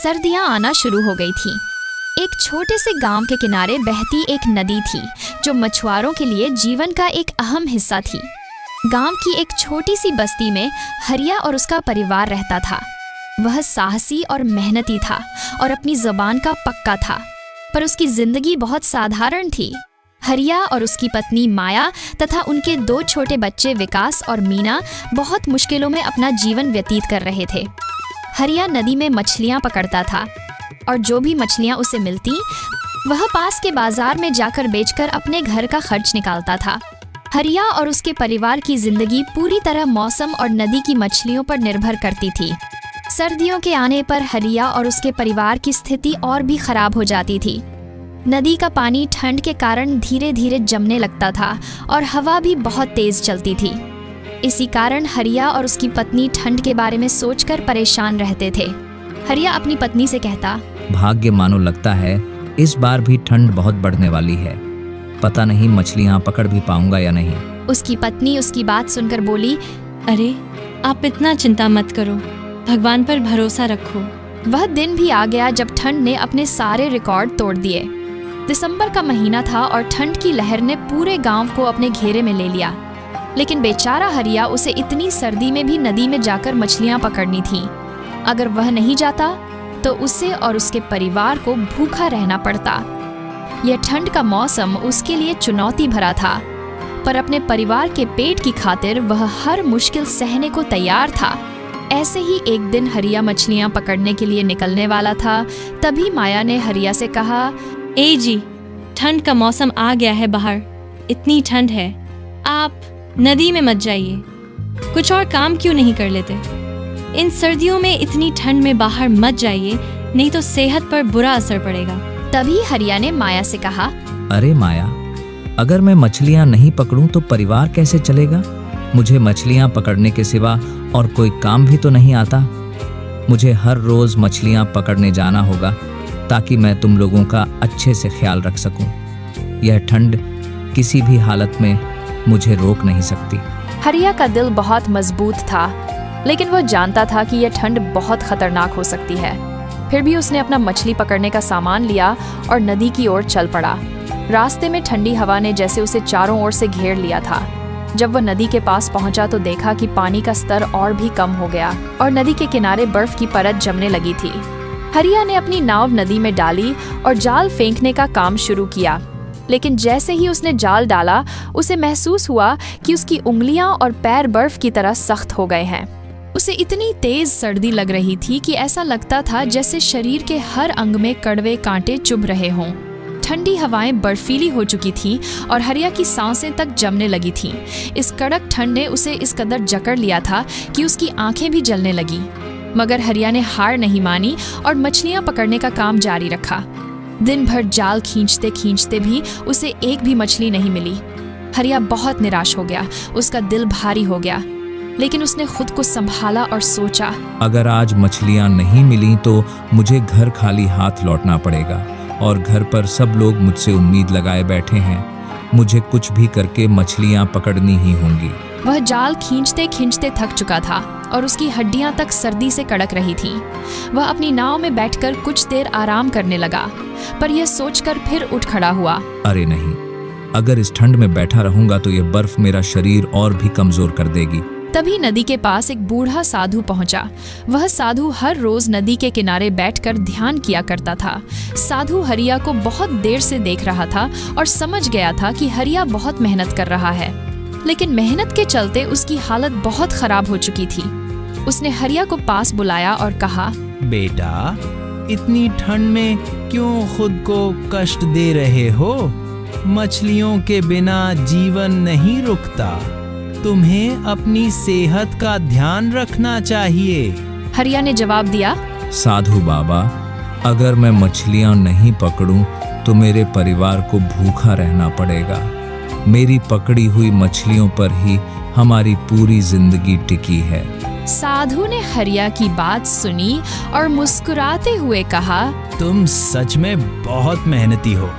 सर्दियां आना शुरू हो गई थीं। एक छोटे से गांव के किनारे बहती एक नदी थी जो मछुआरों के लिए जीवन का एक अहम हिस्सा थी। गांव की एक छोटी सी बस्ती में हरिया और उसका परिवार रहता था। वह साहसी और मेहनती था और अपनी ज़बान का पक्का था, पर उसकी जिंदगी बहुत साधारण थी। हरिया और उसकी पत्नी माया तथा उनके 2 छोटे बच्चे विकास और मीना बहुत मुश्किलों में अपना जीवन व्यतीत कर रहे थे। हरिया नदी में मछलियां पकड़ता था और जो भी मछलियां उसे मिलती वह पास के बाजार में जाकर बेचकर अपने घर का खर्च निकालता था। हरिया और उसके परिवार की जिंदगी पूरी तरह मौसम और नदी की मछलियों पर निर्भर करती थी। सर्दियों के आने पर हरिया और उसके परिवार की स्थिति और भी खराब हो जाती थी। नदी का पानी ठंड के कारण धीरे धीरे जमने लगता था और हवा भी बहुत तेज चलती थी। इसी कारण हरिया और उसकी पत्नी ठंड के बारे में सोचकर परेशान रहते थे। हरिया अपनी पत्नी से कहता, भाग्य मानो लगता है इस बार भी ठंड बहुत बढ़ने वाली है। पता नहीं मछलियाँ पकड़ भी पाऊंगा या नहीं। उसकी पत्नी उसकी बात सुनकर बोली, अरे आप इतना चिंता मत करो, भगवान पर भरोसा रखो। वह दिन भी आ गया जब ठंड ने अपने सारे रिकॉर्ड तोड़ दिए। दिसंबर का महीना था और ठंड की लहर ने पूरे गांव को अपने घेरे में ले लिया। लेकिन बेचारा हरिया, उसे इतनी सर्दी में भी नदी में जाकर मछलियां पकड़नी थीं। अगर वह नहीं जाता तो उसे और उसके परिवार को भूखा रहना पड़ता। यह ठंड का मौसम उसके लिए चुनौती भरा था, पर अपने परिवार के पेट की खातिर वह हर मुश्किल सहने को तैयार था। ऐसे ही एक दिन हरिया मछलियां पकड़ने के लिए निकलने वाला था। तभी माया ने हरिया से कहा, ए जी, ठंड का मौसम आ गया है बाहर, इतनी ठंड है, आप नदी में मत जाइए। कुछ और काम क्यों नहीं कर लेते? इन सर्दियों में इतनी ठंड में बाहर मत जाइए, नहीं तो सेहत पर बुरा असर पड़ेगा। तभी हरिया ने माया से कहा, अरे माया, अगर मैं मछलियाँ नहीं पकड़ूं तो परिवार कैसे चलेगा? मुझे मछलियाँ पकड़ने के सिवा और कोई काम भी तो नहीं आता। मुझे हर रोज मछलियाँ पकड़ने जाना होगा ताकि मैं तुम लोगों का अच्छे से ख्याल रख सकूं। यह ठंड किसी भी हालत में मुझे रोक नहीं सकती। हरिया का दिल बहुत मजबूत था, लेकिन वह जानता था कि यह ठंड बहुत खतरनाक हो सकती है। फिर भी उसने अपना मछली पकड़ने का सामान लिया और नदी की ओर चल पड़ा। रास्ते में ठंडी हवा ने जैसे उसे चारों ओर से घेर लिया था। जब वह नदी के पास पहुंचा तो देखा कि पानी का स्तर और भी कम हो गया और नदी के किनारे बर्फ की परत जमने लगी थी। हरिया ने अपनी नाव नदी में डाली और जाल फेंकने का काम शुरू किया, लेकिन जैसे ही उसने जाल डाला उसे महसूस हुआ कि उसकी उंगलियां और पैर बर्फ की तरह सख्त हो गए हैं। उसे इतनी तेज सर्दी लग रही थी कि ऐसा लगता था जैसे शरीर के हर अंग में कड़वे कांटे चुभ रहे हों। ठंडी हवाएं बर्फीली हो चुकी थीं और हरिया की सांसें तक जमने लगी थीं। इस कड़क ठंड ने उसे इस कदर जकड़ लिया था कि उसकी आंखें भी जलने लगी। मगर हरिया ने हार नहीं मानी और मछलियां पकड़ने का काम जारी रखा। दिन भर जाल खींचते खींचते भी उसे एक भी मछली नहीं मिली। हरिया बहुत निराश हो गया, उसका दिल भारी हो गया, लेकिन उसने खुद को संभाला और सोचा, अगर आज मछलियाँ नहीं मिली तो मुझे घर खाली हाथ लौटना पड़ेगा और घर पर सब लोग मुझसे उम्मीद लगाए बैठे हैं। मुझे कुछ भी करके मछलियाँ पकड़नी ही होंगी। वह जाल खींचते खींचते थक चुका था और उसकी हड्डियां तक सर्दी से कड़क रही थीं। वह अपनी नाव में बैठकर कुछ देर आराम करने लगा, पर यह सोचकर फिर उठ खड़ा हुआ, अरे नहीं, अगर इस ठंड में बैठा रहूंगा तो यह बर्फ मेरा शरीर और भी कमजोर कर देगी। तभी नदी के पास एक बूढ़ा साधु पहुंचा। वह साधु हर रोज नदी के किनारे बैठकर ध्यान किया करता था। साधु हरिया को बहुत देर से देख रहा था और समझ गया था कि हरिया बहुत मेहनत कर रहा है, लेकिन मेहनत के चलते उसकी हालत बहुत खराब हो चुकी थी। उसने हरिया को पास बुलाया और कहा, बेटा, इतनी ठंड में क्यों खुद को कष्ट दे रहे हो? मछलियों के बिना जीवन नहीं रुकता। तुम्हें अपनी सेहत का ध्यान रखना चाहिए। हरिया ने जवाब दिया, साधु बाबा, अगर मैं मछलियाँ नहीं पकड़ूं तो मेरे परिवार को भूखा रहना पड़ेगा। मेरी पकड़ी हुई मछलियों पर ही हमारी पूरी जिंदगी टिकी है। साधु ने हरिया की बात सुनी और मुस्कुराते हुए कहा, तुम सच में बहुत मेहनती हो,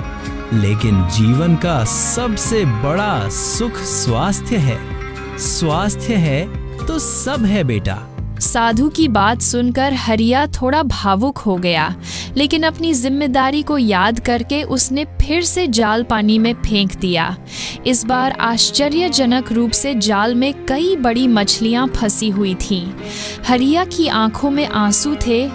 लेकिन जीवन का सबसे बड़ा सुख स्वास्थ्य है। स्वास्थ्य है तो सब है बेटा। साधु की बात सुनकर हरिया थोड़ा भावुक हो गया, लेकिन अपनी जिम्मेदारी को याद करके उसने फिर से जाल पानी में फेंक दिया। इस बार आश्चर्यजनक रूप से जाल में कई बड़ी मछलियां फंसी हुई थीं। हरिया की आंखों में आंसू थे,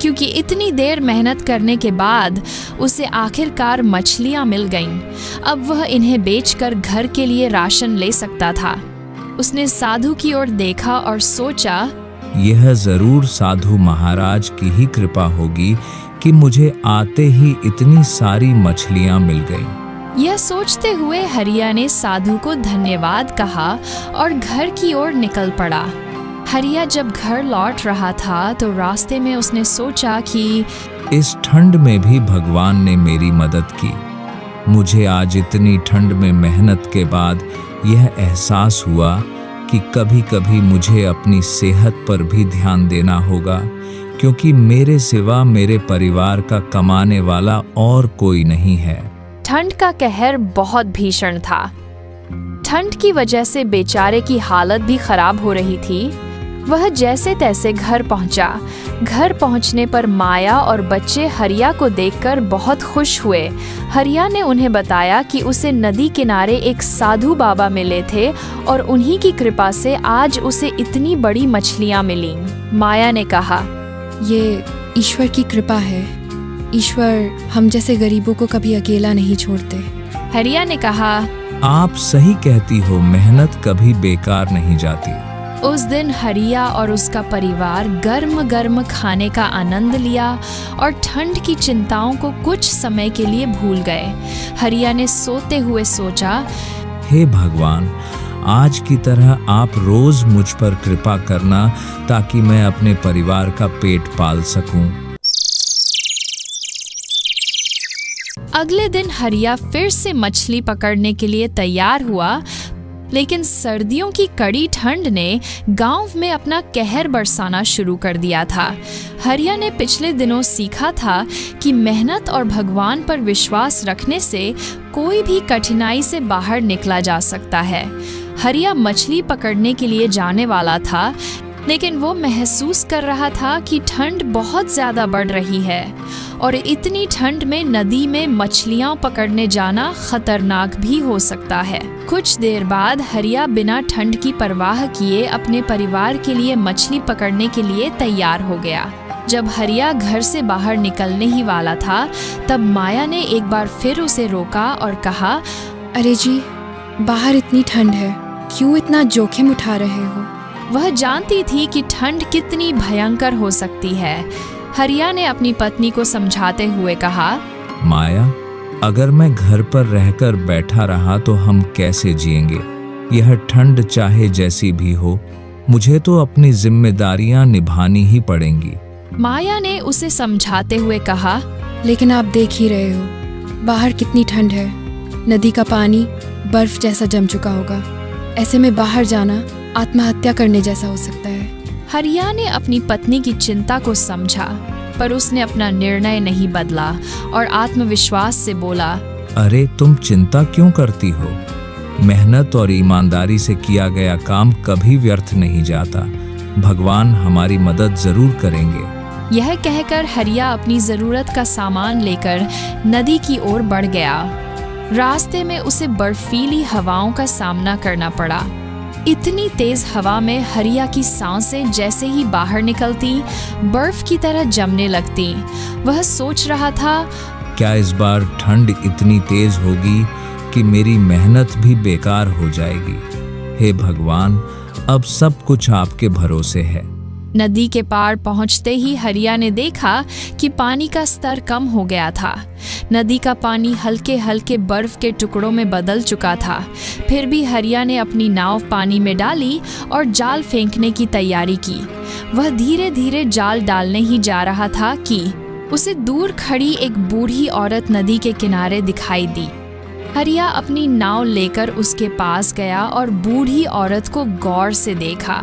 क्योंकि इतनी देर मेहनत करने के बाद उसे आखिरकार मछलियां मिल गईं। अब वह इन्हें बेचकर घर के लिए राशन ले सकता था। उसने साधु की ओर देखा और सोचा, यह जरूर साधु महाराज की ही कृपा होगी कि मुझे आते ही इतनी सारी मछलियां मिल गई। यह सोचते हुए हरिया ने साधु को धन्यवाद कहा और घर की ओर निकल पड़ा। हरिया जब घर लौट रहा था तो रास्ते में उसने सोचा कि इस ठंड में भी भगवान ने मेरी मदद की। मुझे आज इतनी ठंड में मेहनत के बाद यह एहसास हुआ कि कभी-कभी मुझे अपनी सेहत पर भी ध्यान देना होगा, क्योंकि मेरे सिवा मेरे परिवार का कमाने वाला और कोई नहीं है। ठंड का कहर बहुत भीषण था। ठंड की वजह से बेचारे की हालत भी खराब हो रही थी। वह जैसे तैसे घर पहुंचा। घर पहुंचने पर माया और बच्चे हरिया को देखकर बहुत खुश हुए। हरिया ने उन्हें बताया कि उसे नदी किनारे एक साधु बाबा मिले थे और उन्हीं की कृपा से आज उसे इतनी बड़ी मछलियां मिलीं। माया ने कहा, ये ईश्वर की कृपा है। ईश्वर हम जैसे गरीबों को कभी अकेला नहीं छोड़ते। हरिया ने कहा, आप सही कहती हो, मेहनत कभी बेकार नहीं जाती। उस दिन हरिया और उसका परिवार गर्म गर्म खाने का आनंद लिया और ठंड की चिंताओं को कुछ समय के लिए भूल गए। हरिया ने सोते हुए सोचा, हे भगवान, आज की तरह आप रोज मुझ पर कृपा करना ताकि मैं अपने परिवार का पेट पाल सकूं। अगले दिन हरिया फिर से मछली पकड़ने के लिए तैयार हुआ, लेकिन सर्दियों की कड़ी ठंड ने गांव में अपना कहर बरसाना शुरू कर दिया था। हरिया ने पिछले दिनों सीखा था कि मेहनत और भगवान पर विश्वास रखने से कोई भी कठिनाई से बाहर निकला जा सकता है। हरिया मछली पकड़ने के लिए जाने वाला था, लेकिन वो महसूस कर रहा था कि ठंड बहुत ज्यादा बढ़ रही है और इतनी ठंड में नदी में मछलियां पकड़ने जाना खतरनाक भी हो सकता है। कुछ देर बाद हरिया बिना ठंड की परवाह किए अपने परिवार के लिए मछली पकड़ने के लिए तैयार हो गया। जब हरिया घर से बाहर निकलने ही वाला था, तब माया ने एक बार फिर उसे रोका और कहा, अरे जी, बाहर इतनी ठंड है, क्यों इतना जोखिम उठा रहे हो? वह जानती थी कि ठंड कितनी भयंकर हो सकती है। हरिया ने अपनी पत्नी को समझाते हुए कहा, माया, अगर मैं घर पर रहकर बैठा रहा तो हम कैसे जिएंगे? यह ठंड चाहे जैसी भी हो, मुझे तो अपनी जिम्मेदारियां निभानी ही पड़ेंगी। माया ने उसे समझाते हुए कहा, लेकिन आप देख ही रहे हो, बाहर कितनी ठंड है। नदी का पानी बर्फ जैसा जम चुका होगा। ऐसे में बाहर जाना आत्महत्या करने जैसा हो सकता है। हरिया ने अपनी पत्नी की चिंता को समझा, पर उसने अपना निर्णय नहीं बदला और आत्मविश्वास से बोला, अरे तुम चिंता क्यों करती हो? मेहनत और ईमानदारी से किया गया काम कभी व्यर्थ नहीं जाता। भगवान हमारी मदद जरूर करेंगे। यह कहकर हरिया अपनी जरूरत का सामान लेकर नदी की ओर बढ़ गया। रास्ते में उसे बर्फीली हवाओं का सामना करना पड़ा। इतनी तेज हवा में हरिया की सांसें जैसे ही बाहर निकलती, बर्फ की तरह जमने लगती। वह सोच रहा था, क्या इस बार ठंड इतनी तेज होगी कि मेरी मेहनत भी बेकार हो जाएगी? हे भगवान, अब सब कुछ आपके भरोसे है। नदी के पार पहुंचते ही हरिया ने देखा कि पानी का स्तर कम हो गया था। नदी का पानी हल्के हल्के बर्फ के टुकड़ों में बदल चुका था। फिर भी हरिया ने अपनी नाव पानी में डाली और जाल फेंकने की तैयारी की। वह धीरे धीरे जाल डालने ही जा रहा था कि उसे दूर खड़ी एक बूढ़ी औरत नदी के किनारे दिखाई दी। हरिया अपनी नाव लेकर उसके पास गया और बूढ़ी औरत को गौर से देखा।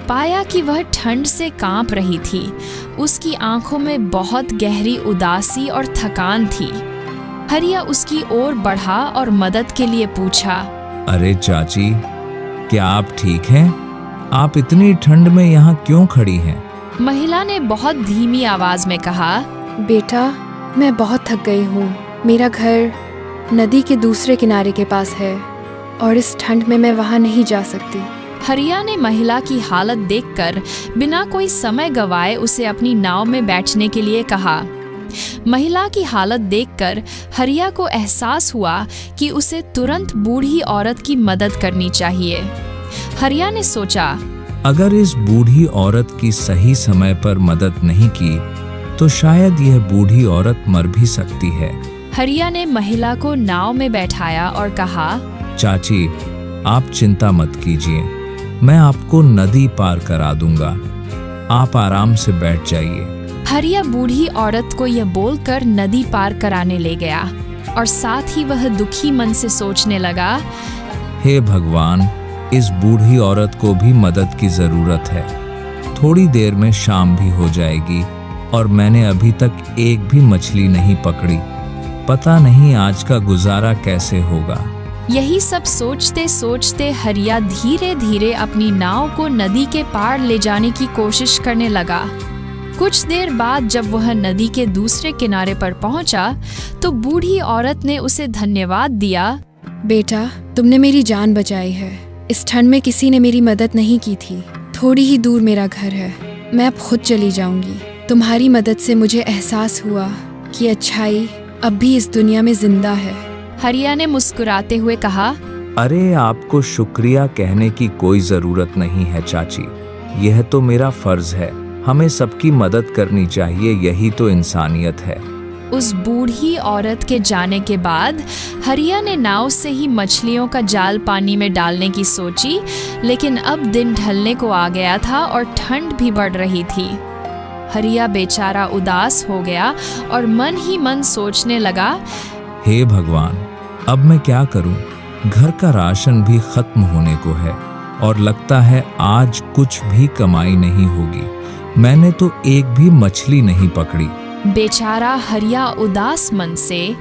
पाया कि वह ठंड से कांप रही थी। उसकी आंखों में बहुत गहरी उदासी और थकान थी। हरिया उसकी ओर बढ़ा और मदद के लिए पूछा, अरे चाची, क्या आप ठीक हैं? आप इतनी ठंड में यहाँ क्यों खड़ी हैं? महिला ने बहुत धीमी आवाज में कहा, बेटा, मैं बहुत थक गई हूँ। मेरा घर नदी के दूसरे किनारे के पास है और इस ठंड में मैं वहाँ नहीं जा सकती। हरिया ने महिला की हालत देखकर बिना कोई समय गवाए उसे अपनी नाव में बैठने के लिए कहा। महिला की हालत देखकर हरिया को एहसास हुआ कि उसे तुरंत बूढ़ी औरत की मदद करनी चाहिए। हरिया ने सोचा, अगर इस बूढ़ी औरत की सही समय पर मदद नहीं की तो शायद यह बूढ़ी औरत मर भी सकती है। हरिया ने महिला को नाव में बैठाया और कहा, चाची, आप चिंता मत कीजिए, मैं आपको नदी पार करा दूंगा, आप आराम से बैठ जाइए। हरिया बूढ़ी औरत को यह बोलकर नदी पार कराने ले गया और साथ ही वह दुखी मन से सोचने लगा, हे भगवान, इस बूढ़ी औरत को भी मदद की जरूरत है। थोड़ी देर में शाम भी हो जाएगी और मैंने अभी तक एक भी मछली नहीं पकड़ी। पता नहीं आज का गुजारा कैसे होगा। यही सब सोचते सोचते हरिया धीरे धीरे अपनी नाव को नदी के पार ले जाने की कोशिश करने लगा। कुछ देर बाद जब वह नदी के दूसरे किनारे पर पहुंचा तो बूढ़ी औरत ने उसे धन्यवाद दिया। बेटा, तुमने मेरी जान बचाई है। इस ठंड में किसी ने मेरी मदद नहीं की थी। थोड़ी ही दूर मेरा घर है, मैं अब खुद चली जाऊंगी। तुम्हारी मदद से मुझे एहसास हुआ कि अच्छाई अब भी इस दुनिया में जिंदा है। हरिया ने मुस्कुराते हुए कहा, अरे, आपको शुक्रिया कहने की कोई जरूरत नहीं है चाची, यह तो मेरा फर्ज है। हमें सबकी मदद करनी चाहिए, यही तो इंसानियत है। उस बूढ़ी औरत के जाने के बाद हरिया ने नाव से ही मछलियों का जाल पानी में डालने की सोची, लेकिन अब दिन ढलने को आ गया था और ठंड भी बढ़ रही थी। हरिया बेचारा उदास हो गया और मन ही मन सोचने लगा, हे भगवान, अब मैं क्या करूं? घर का राशन भी खत्म होने को है और लगता है आज कुछ भी कमाई नहीं होगी। मैंने तो एक भी मछली नहीं पकड़ी। बेचारा हरिया उदास मन से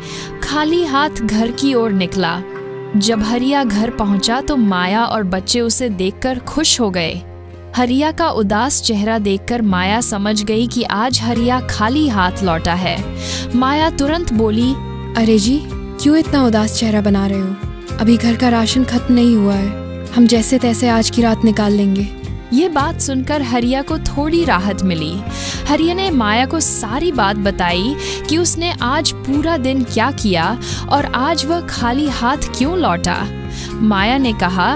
खाली हाथ घर की ओर निकला। जब हरिया घर पहुंचा तो माया और बच्चे उसे देखकर खुश हो गए। हरिया का उदास चेहरा देखकर माया समझ गई कि आज हरिया खाली हाथ लौटा है। माया तुरंत बोली, अरे जी, क्यों इतना उदास चेहरा बना रहे हो? अभी घर का राशन खत्म नहीं हुआ है, हम जैसे तैसे आज की रात निकाल लेंगे। ये बात सुनकर हरिया को थोड़ी राहत मिली। हरिया ने माया को सारी बात बताई कि उसने आज पूरा दिन क्या किया और आज वह खाली हाथ क्यों लौटा। माया ने कहा,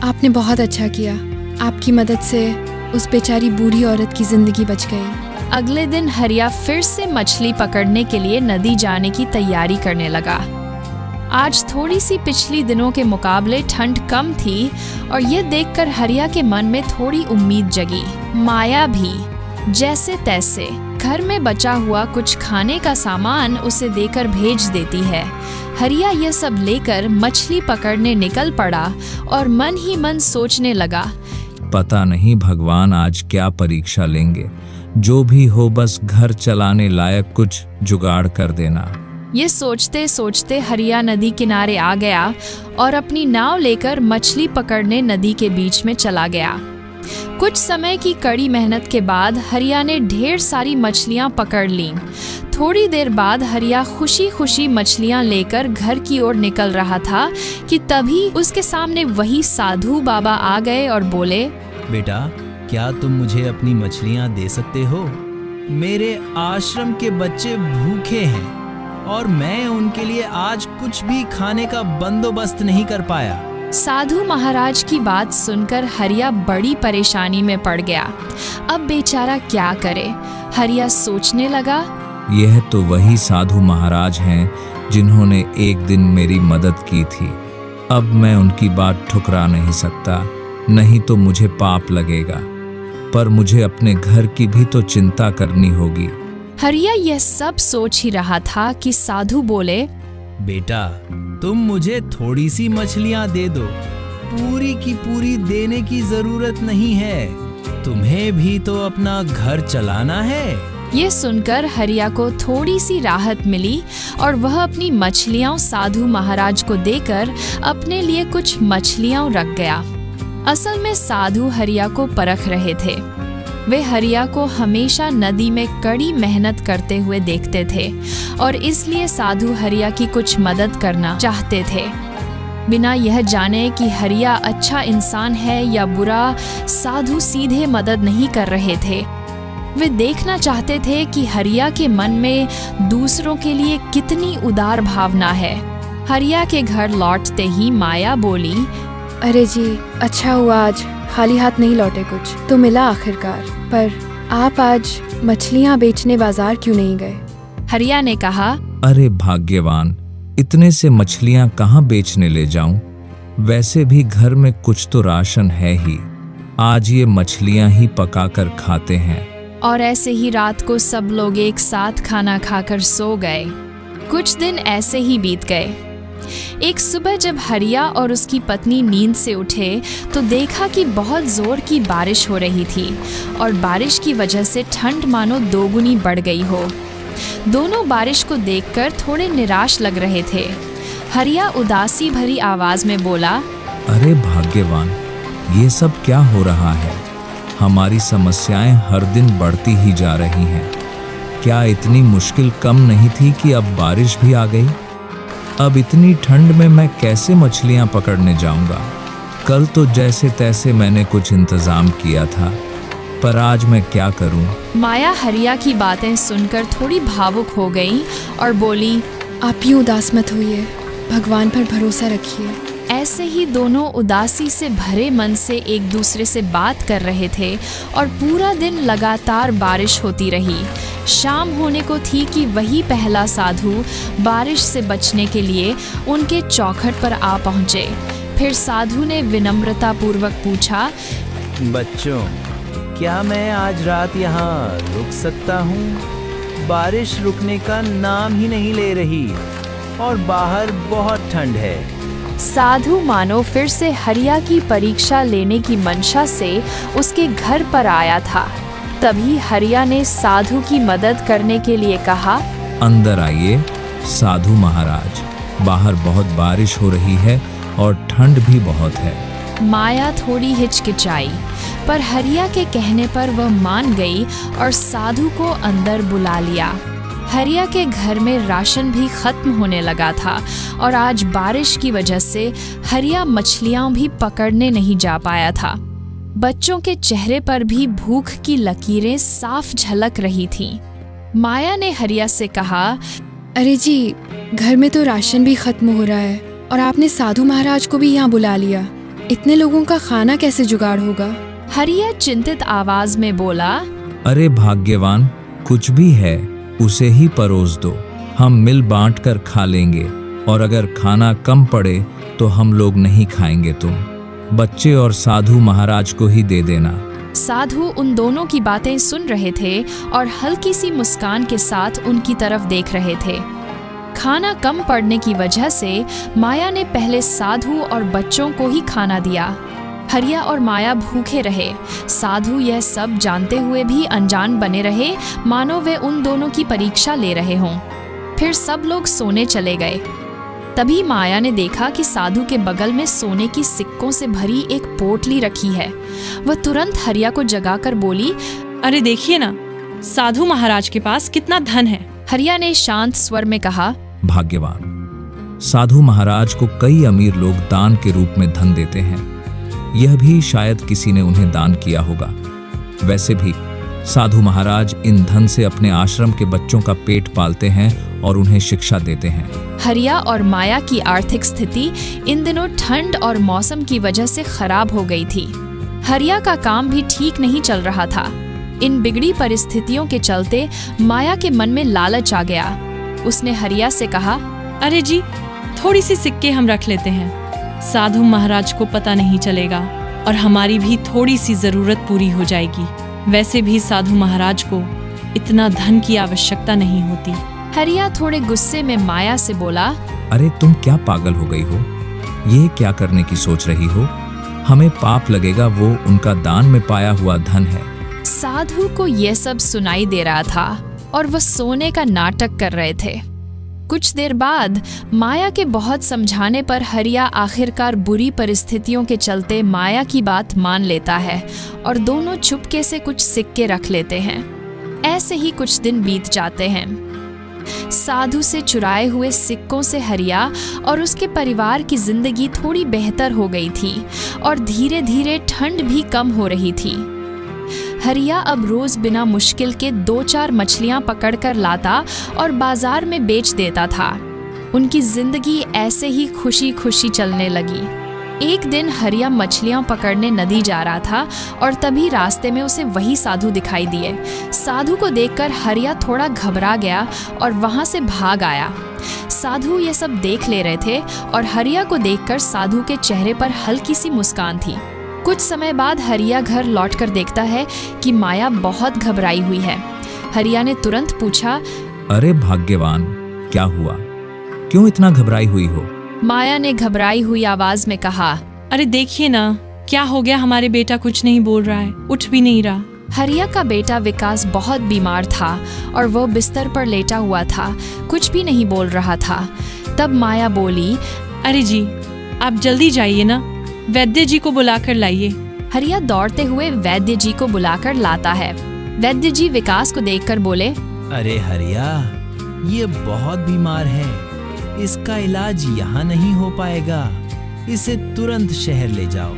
आपने बहुत अच्छा किया। आपकी मदद से उस बेचारी बूढ़ी औरत की जिंदगी बच गई। अगले दिन हरिया फिर से मछली पकड़ने के लिए नदी जाने की तैयारी करने लगा। आज थोड़ी सी पिछली दिनों के मुकाबले ठंड कम थी और ये देखकर हरिया के मन में थोड़ी उम्मीद जगी। माया भी जैसे तैसे घर में बचा हुआ कुछ खाने का सामान उसे देकर भेज देती है। हरिया यह सब लेकर मछली पकड़ने निकल पड़ा और मन ही मन सोचने लगा, पता नहीं भगवान आज क्या परीक्षा लेंगे। जो भी हो, बस घर चलाने लायक कुछ जुगाड़ कर देना। ये सोचते सोचते हरिया नदी किनारे आ गया और अपनी नाव लेकर मछली पकड़ने नदी के बीच में चला गया। कुछ समय की कड़ी मेहनत के बाद हरिया ने ढेर सारी मछलियां पकड़ लीं। थोड़ी देर बाद हरिया खुशी खुशी मछलियां लेकर घर की ओर निकल रहा था कि तभी उसके सामने वही साधु बाबा आ गए और बोले, बेटा, क्या तुम मुझे अपनी मछलियां दे सकते हो? मेरे आश्रम के बच्चे भूखे हैं और मैं उनके लिए आज कुछ भी खाने का बंदोबस्त नहीं कर पाया। साधु महाराज की बात सुनकर हरिया बड़ी परेशानी में पड़ गया। अब बेचारा क्या करे? हरिया सोचने लगा, यह तो वही साधु महाराज हैं जिन्होंने एक दिन मेरी मदद की थी। अब मैं उनकी बात ठुकरा नहीं सकता, नहीं तो मुझे पाप लगेगा। पर मुझे अपने घर की भी तो चिंता करनी होगी। हरिया यह सब सोच ही रहा था कि साधु बोले, बेटा, तुम मुझे थोड़ी सी मछलियां दे दो, पूरी की पूरी देने की जरूरत नहीं है। तुम्हें भी तो अपना घर चलाना है। ये सुनकर हरिया को थोड़ी सी राहत मिली और वह अपनी मछलियां साधु महाराज को देकर अपने लिए कुछ मछलियां रख गया। असल में साधु हरिया को परख रहे थे। वे हरिया को हमेशा नदी में कड़ी मेहनत करते हुए देखते थे और इसलिए साधु हरिया की कुछ मदद करना चाहते थे। बिना यह जाने कि हरिया अच्छा इंसान है या बुरा, साधु सीधे मदद नहीं कर रहे थे। वे देखना चाहते थे कि हरिया के मन में दूसरों के लिए कितनी उदार भावना है। हरिया के घर लौटते ही माया बोली, अरे जी, अच्छा हुआ आज खाली हाथ नहीं लौटे, कुछ तो मिला आखिरकार। पर आप आज मछलियाँ बेचने बाजार क्यों नहीं गए? हरिया ने कहा, अरे भाग्यवान, इतने से मछलियाँ कहाँ बेचने ले जाऊं? वैसे भी घर में कुछ तो राशन है ही। आज ये मछलियाँ ही पकाकर खाते हैं। और ऐसे ही रात को सब लोग एक साथ खाना खाकर सो गए। कुछ दिन ऐसे ही बीत गए। एक सुबह जब हरिया और उसकी पत्नी नींद से उठे तो देखा कि बहुत जोर की बारिश हो रही थी और बारिश की वजह से ठंड मानो दोगुनी बढ़ गई हो। दोनों बारिश को देखकर थोड़े निराश लग रहे थे। हरिया उदासी भरी आवाज में बोला, अरे भाग्यवान, ये सब क्या हो रहा है? हमारी समस्याएं हर दिन बढ़ती ही जा रही हैं। क्या इतनी मुश्किल कम नहीं थी कि अब बारिश भी आ गई? अब इतनी ठंड में मैं कैसे मछलियां पकड़ने जाऊंगा? कल तो जैसे तैसे मैंने कुछ इंतजाम किया था, पर आज मैं क्या करूं? माया हरिया की बातें सुनकर थोड़ी भावुक हो गई और बोली, आप यूँ उदास मत होइए, भगवान पर भरोसा रखिए। ऐसे ही दोनों उदासी से भरे मन से एक दूसरे से बात कर रहे थे और पूरा दिन लगातार बारिश होती रही। शाम होने को थी कि वही पहला साधु बारिश से बचने के लिए उनके चौखट पर आ पहुँचे। फिर साधु ने विनम्रता पूर्वक पूछा, बच्चों, क्या मैं आज रात यहाँ रुक सकता हूँ? बारिश रुकने का नाम ही नहीं ले रही और बाहर बहुत ठंड है। साधु मानो फिर से हरिया की परीक्षा लेने की मंशा से उसके घर पर आया था। तभी हरिया ने साधु की मदद करने के लिए कहा, अंदर आइए साधु महाराज, बाहर बहुत बारिश हो रही है और ठंड भी बहुत है। माया थोड़ी हिचकिचाई, पर हरिया के कहने पर वह मान गई और साधु को अंदर बुला लिया। हरिया के घर में राशन भी खत्म होने लगा था और आज बारिश की वजह से हरिया मछलियां भी पकड़ने नहीं जा पाया था। बच्चों के चेहरे पर भी भूख की लकीरें साफ झलक रही थीं। माया ने हरिया से कहा, अरे जी, घर में तो राशन भी खत्म हो रहा है और आपने साधु महाराज को भी यहाँ बुला लिया। इतने लोगों का खाना कैसे जुगाड़ होगा? हरिया चिंतित आवाज में बोला, अरे भाग्यवान, कुछ भी है उसे ही परोस दो, हम मिल बांट कर खा लेंगे और अगर खाना कम पड़े तो हम लोग नहीं खाएंगे, तुम बच्चे और साधु महाराज को ही दे देना। साधु उन दोनों की बातें सुन रहे थे और हल्की सी मुस्कान के साथ उनकी तरफ देख रहे थे। खाना कम पड़ने की वजह से माया ने पहले साधु और बच्चों को ही खाना दिया। हरिया और माया भूखे रहे। साधु यह सब जानते हुए भी अनजान बने रहे, मानो वे उन दोनों की परीक्षा ले रहे हों। फिर सब लोग सोने चले गए। तभी माया ने देखा कि साधु के बगल में सोने की सिक्कों से भरी एक पोटली रखी है। वह तुरंत हरिया को जगाकर बोली, अरे देखिए ना, साधु महाराज के पास कितना धन है। हरिया ने शांत स्वर में कहा, भाग्यवान, साधु महाराज को कई अमीर लोग दान के रूप में धन देते हैं। यह भी शायद किसी ने उन्हें दान किया होगा। वैसे भी साधु महाराज इन धन से अपने आश्रम के बच्चों का पेट पालते हैं और उन्हें शिक्षा देते हैं। हरिया और माया की आर्थिक स्थिति इन दिनों ठंड और मौसम की वजह से खराब हो गई थी। हरिया का काम भी ठीक नहीं चल रहा था। इन बिगड़ी परिस्थितियों के चलते माया के मन में लालच आ गया। उसने हरिया से कहा, अरे जी, थोड़ी सी सिक्के हम रख लेते हैं, साधु महाराज को पता नहीं चलेगा और हमारी भी थोड़ी सी जरूरत पूरी हो जाएगी। वैसे भी साधु महाराज को इतना धन की आवश्यकता नहीं होती। हरिया थोड़े गुस्से में माया से बोला, अरे तुम क्या पागल हो गई हो? ये क्या करने की सोच रही हो? हमें पाप लगेगा, वो उनका दान में पाया हुआ धन है। साधु को यह सब सुनाई दे रहा था और वह सोने का नाटक कर रहे थे। कुछ देर बाद माया के बहुत समझाने पर हरिया आखिरकार बुरी परिस्थितियों के चलते माया की बात मान लेता है और दोनों चुपके से कुछ सिक्के रख लेते हैं। ऐसे ही कुछ दिन बीत जाते हैं। साधु से चुराए हुए सिक्कों से हरिया और उसके परिवार की जिंदगी थोड़ी बेहतर हो गई थी और धीरे धीरे ठंड भी कम हो रही थी। हरिया अब रोज बिना मुश्किल के 2-4 मछलियां पकड़कर लाता और बाजार में बेच देता था। उनकी जिंदगी ऐसे ही खुशी खुशी चलने लगी। एक दिन हरिया मछलियां पकड़ने नदी जा रहा था और तभी रास्ते में उसे वही साधु दिखाई दिए। साधु को देखकर हरिया थोड़ा घबरा गया और वहां से भाग आया। साधु ये सब देख ले रहे थे और हरिया को देखकर साधु के चेहरे पर हल्की सी मुस्कान थी। कुछ समय बाद हरिया घर लौटकर देखता है कि माया बहुत घबराई हुई है। हरिया ने तुरंत पूछा, अरे भाग्यवान, क्या हुआ? क्यों इतना घबराई हुई हो? माया ने घबराई हुई आवाज में कहा, अरे देखिए ना, क्या हो गया, हमारे बेटा कुछ नहीं बोल रहा है, उठ भी नहीं रहा। हरिया का बेटा विकास बहुत बीमार था और वो बिस्तर पर लेटा हुआ था, कुछ भी नहीं बोल रहा था। तब माया बोली, अरे जी, आप जल्दी जाइए ना, वैद्य जी को बुलाकर लाइए। हरिया दौड़ते हुए वैद्य जी को बुलाकर लाता है। वैद्य जी विकास को देखकर बोले, अरे हरिया, ये बहुत बीमार है, इसका इलाज यहाँ नहीं हो पाएगा, इसे तुरंत शहर ले जाओ।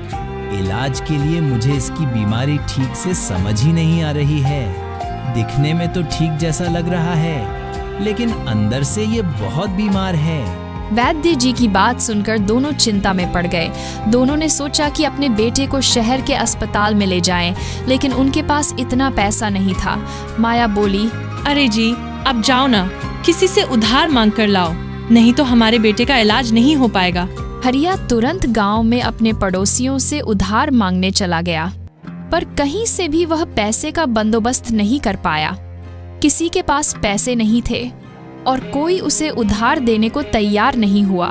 इलाज के लिए मुझे इसकी बीमारी ठीक से समझ ही नहीं आ रही है। दिखने में तो ठीक जैसा लग रहा है, लेकिन अंदर से ये बहुत बीमार है। वैद्य जी की बात सुनकर दोनों चिंता में पड़ गए। दोनों ने सोचा कि अपने बेटे को शहर के अस्पताल में ले जाएं, लेकिन उनके पास इतना पैसा नहीं था। माया बोली, अरे जी, आप जाओ ना, किसी से उधार मांग कर लाओ, नहीं तो हमारे बेटे का इलाज नहीं हो पाएगा। हरिया तुरंत गांव में अपने पड़ोसियों से उधार मांगने चला गया, पर कहीं से भी वह पैसे का बंदोबस्त नहीं कर पाया। किसी के पास पैसे नहीं थे और कोई उसे उधार देने को तैयार नहीं हुआ।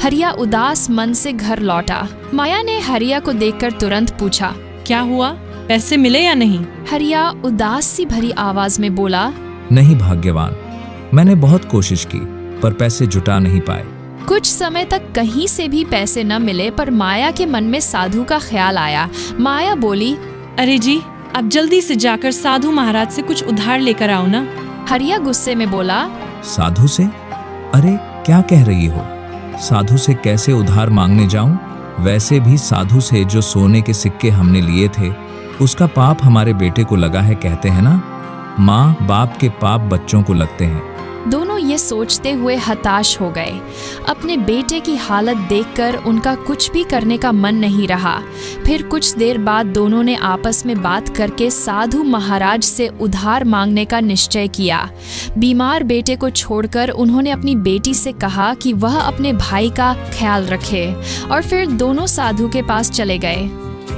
हरिया उदास मन से घर लौटा। माया ने हरिया को देखकर तुरंत पूछा, क्या हुआ, पैसे मिले या नहीं? हरिया उदास सी भरी आवाज में बोला, नहीं भाग्यवान, मैंने बहुत कोशिश की पर पैसे जुटा नहीं पाए। कुछ समय तक कहीं से भी पैसे न मिले, पर माया के मन में साधु का ख्याल आया। माया बोली, अरे जी, आप जल्दी से जाकर साधु महाराज से कुछ उधार लेकर आओ ना। हरिया गुस्से में बोला, साधु से? अरे क्या कह रही हो? साधु से कैसे उधार मांगने जाऊं? वैसे भी साधु से जो सोने के सिक्के हमने लिए थे, उसका पाप हमारे बेटे को लगा है, कहते हैं ना, माँ बाप के पाप बच्चों को लगते हैं। दोनों ये सोचते हुए हताश हो गए। अपने बेटे की हालत देखकर उनका कुछ भी करने का मन नहीं रहा। फिर कुछ देर बाद दोनों ने आपस में बात करके साधु महाराज से उधार मांगने का निश्चय किया। बीमार बेटे को छोड़कर उन्होंने अपनी बेटी से कहा कि वह अपने भाई का ख्याल रखे और फिर दोनों साधु के पास चले गए।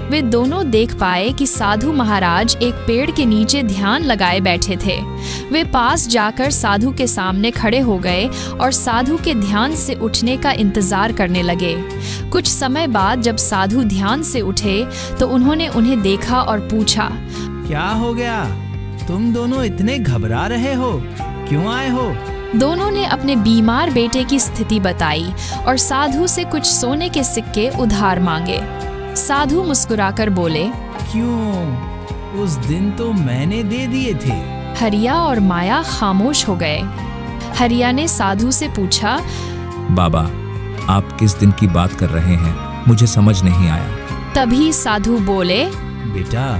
वे दोनों देख पाए कि साधु महाराज एक पेड़ के नीचे ध्यान लगाए बैठे थे। वे पास जाकर साधु के सामने खड़े हो गए और साधु के ध्यान से उठने का इंतजार करने लगे। कुछ समय बाद जब साधु ध्यान से उठे तो उन्होंने उन्हें देखा और पूछा, क्या हो गया? तुम दोनों इतने घबरा रहे हो, क्यों आए हो? दोनों ने अपने बीमार बेटे की स्थिति बताई और साधु से कुछ सोने के सिक्के उधार मांगे। साधु मुस्कुराकर बोले, क्यों? उस दिन तो मैंने दे दिए थे। हरिया और माया खामोश हो गए। हरिया ने साधु से पूछा, बाबा, आप किस दिन की बात कर रहे हैं? मुझे समझ नहीं आया। तभी साधु बोले, बेटा,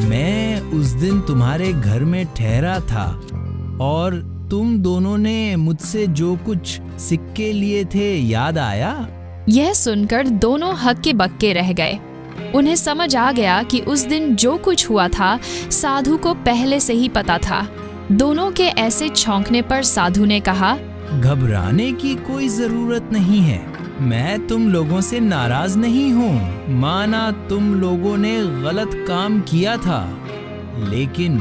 मैं उस दिन तुम्हारे घर में ठहरा था और तुम दोनों ने मुझसे जो कुछ सिक्के लिए थे, याद आया? यह सुनकर दोनों हक्के बक्के रह गए। उन्हें समझ आ गया कि उस दिन जो कुछ हुआ था साधु को पहले से ही पता था। दोनों के ऐसे छौंकने पर साधु ने कहा, घबराने की कोई जरूरत नहीं है, मैं तुम लोगों से नाराज नहीं हूँ। माना तुम लोगों ने गलत काम किया था, लेकिन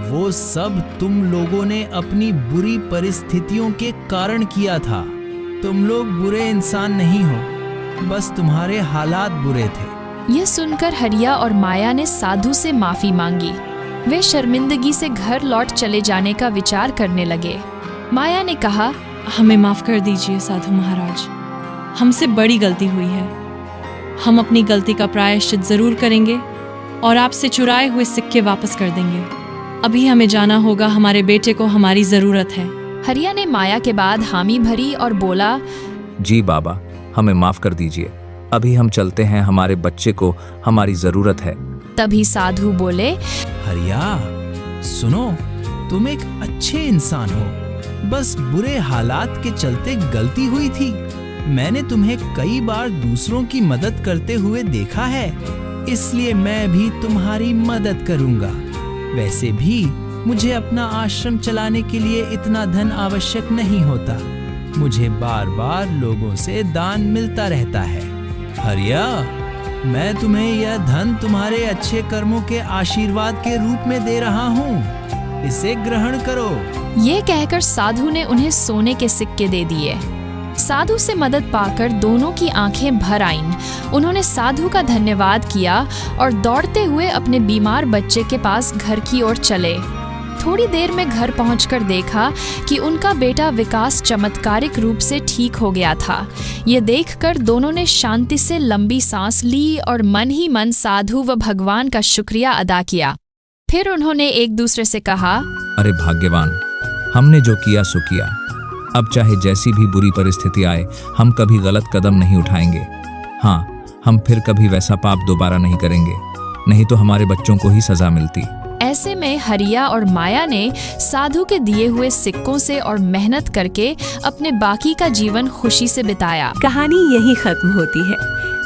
वो सब तुम लोगों ने अपनी बुरी परिस्थितियों के कारण किया था। तुम लोग बुरे इंसान नहीं हो, बस तुम्हारे हालात बुरे थे। यह सुनकर हरिया और माया ने साधु से माफी मांगी। वे शर्मिंदगी से घर लौट चले जाने का विचार करने लगे। माया ने कहा, हमें माफ़ कर दीजिए साधु महाराज, हमसे बड़ी गलती हुई है। हम अपनी गलती का प्रायश्चित ज़रूर करेंगे और आपसे चुराए हुए सिक्के वापस कर देंगे। अभी हमें जाना होगा, हमारे बेटे को हमारी ज़रूरत है। हरिया ने माया के बाद हामी भरी और बोला, जी बाबा, हमें माफ कर दीजिए, अभी हम चलते हैं, हमारे बच्चे को हमारी जरूरत है। तभी साधु बोले, हरिया, सुनो, तुम एक अच्छे इंसान हो, बस बुरे हालात के चलते गलती हुई थी। मैंने तुम्हें कई बार दूसरों की मदद करते हुए देखा है, इसलिए मैं भी तुम्हारी मदद करूंगा। वैसे भी मुझे अपना आश्रम चलाने के लिए इतना धन आवश्यक नहीं होता, मुझे बार बार लोगों से दान मिलता रहता है। हरिया, मैं तुम्हें यह धन तुम्हारे अच्छे कर्मों के आशीर्वाद के रूप में दे रहा हूँ, इसे ग्रहण करो। ये कहकर साधु ने उन्हें सोने के सिक्के दे दिए। साधु से मदद पाकर दोनों की आंखें भर आईं। उन्होंने साधु का धन्यवाद किया और दौड़ते हुए अपने बीमार बच्चे के पास घर की ओर चले। थोड़ी देर में घर पहुंचकर देखा कि उनका बेटा विकास चमत्कारिक रूप से ठीक हो गया था। ये देखकर दोनों ने शांति से लंबी सांस ली और मन ही मन साधु व भगवान का शुक्रिया अदा किया। फिर उन्होंने एक दूसरे से कहा, अरे भाग्यवान, हमने जो किया सो किया, अब चाहे जैसी भी बुरी परिस्थिति आए, हम कभी गलत कदम नहीं उठाएंगे। हाँ, हम फिर कभी वैसा पाप दोबारा नहीं करेंगे, नहीं तो हमारे बच्चों को ही सजा मिलती। ऐसे में हरिया और माया ने साधु के दिए हुए सिक्कों से और मेहनत करके अपने बाकी का जीवन खुशी से बिताया। कहानी यहीं खत्म होती है।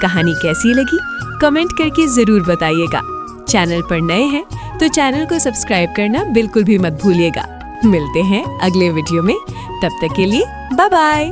कहानी कैसी लगी कमेंट करके जरूर बताइएगा। चैनल पर नए हैं तो चैनल को सब्सक्राइब करना बिल्कुल भी मत भूलिएगा। मिलते हैं अगले वीडियो में, तब तक के लिए बाय बाय।